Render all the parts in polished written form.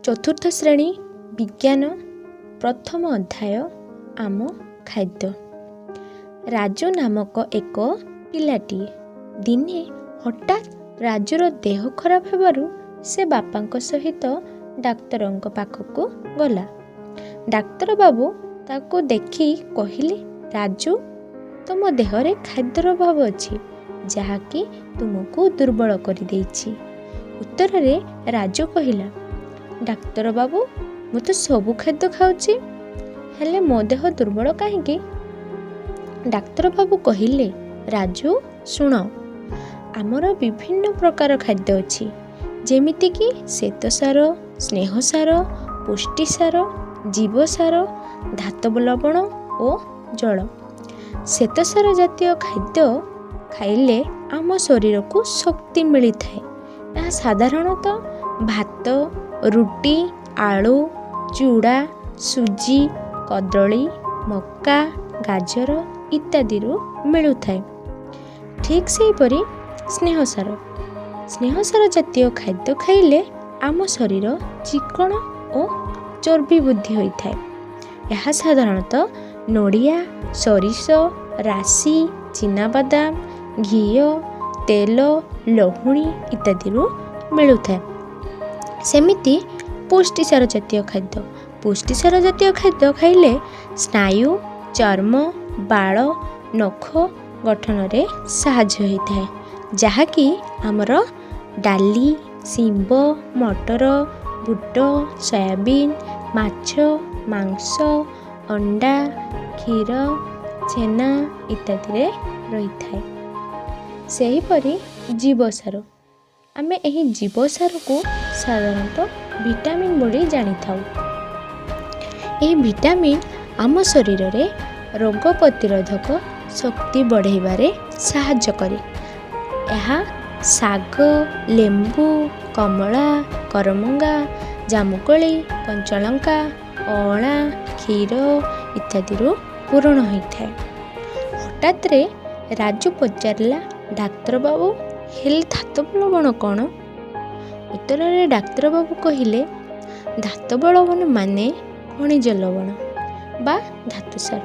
चतुर्थ श्रेणी विज्ञान प्रथम अध्याय आम खाद्य। राजू नामक एक पिलाटीए दिने हठात राजूर देह खराब हेबारु से बापांक सहित डाक्तर पाखकु गला। डाक्तर बाबू ताको देखि कहिले, राजू तुम देहरे खाद्यर अभाव अछि जहाँकि तुमको दुर्बल करि देछि। उत्तर रे राजू कहिला, डाक्तर बाबू मु तो सबु खाद्य खाऊची हेले मो देह दुर्बल काहेकि? डाक्तर बाबू कहिले, राजू शुण, आमर विभिन्न प्रकार खाद्य अछि जेमिति कि श्वेतसार, स्नेहसार, पुष्टिसार, जीवसार, धातव लवण और जल। श्वेतसार जातीय खाद्य खाइले आम शरीर को शक्ति मिली थाए। यह साधारणतः भात, रुटी, आलू, चूड़ा, सुजी, कदली, मक्का, गाजर इत्यादि मिलू थाए। ठीक सेहीपरि स्नेहसार जातीय खाद्य खाइले आम शरीर चिकण और चर्बी वृद्धि होता है। यह साधारणतः नड़िया, सरिष, राशि, चिनाबादाम, घी, तेल, लहुणी इत्यादि मिलू थाए। सेमिति पुष्टिसार जातीय खाद्य खाइले स्नायु, चर्म, बाल, नख गठन रे साहाय्य होता है, जहाँकि आमर डाली, शिंब, मटर, बुट, सोयाबीन, माछ, मांस, अंडा, क्षीर, छेना इत्यादि रही थाए। सेहीपरि जीवसार, आमे एही जीवसार को साधारणतः विटामिन बोली जानी थाउ। एही विटामिन आम शरीर रे रोग प्रतिरोधक शक्ति बढ़ाइबारे साहाय्य करे। यह साग, लेंबू, कमला, करमंगा, जामुकोली, कंचलंका, अळा, क्षीर इत्यादि पूरण होता है। हठात रे राजू पचारिला, डाक्तर बाबू हेले धातव लवण कौन? उत्तर रे डाक्तर बाबू कहिले, धातव लवण माने खनिज लवण बा धातुसार,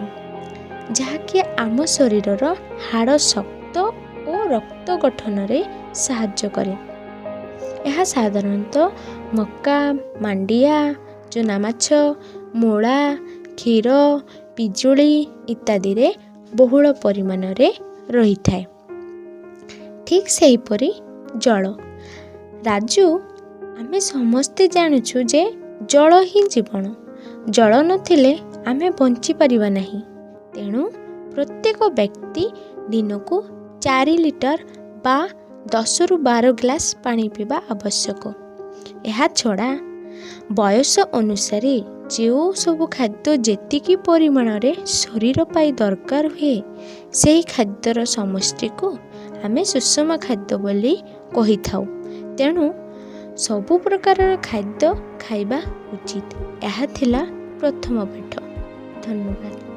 जहाँकि आम शरीर हाड़ शक्त और रक्त गठन रे साहाय्य करे। यह साधारणतः मक्का, मांडिया, चुनामाछ, मूला, क्षीर, पिजुली इत्यादि रे बहुल परिमाण रे रही थाए। ठीक सेहीपरि जल। राजू, आमे समस्ते जानुछु जे जल ही जीवन। जल नथिले आमे बंची परिबा नहीं। तेणु प्रत्येक व्यक्ति दिन को 4 लिटर बा 10 रु 12 ग्लास पानी पीवा आवश्यक। यह छड़ा बयस अनुसार जो सब खाद्य जेतिकी परिमाण रे शरीर पाई दरकार हुए से खाद्यर समष्टि को आमे सुषम खाद्य बोली कही थाउ। तेणु सबु प्रकार खाद्य खाइबा उचित। यह थिला प्रथम पाठ। धन्यवाद।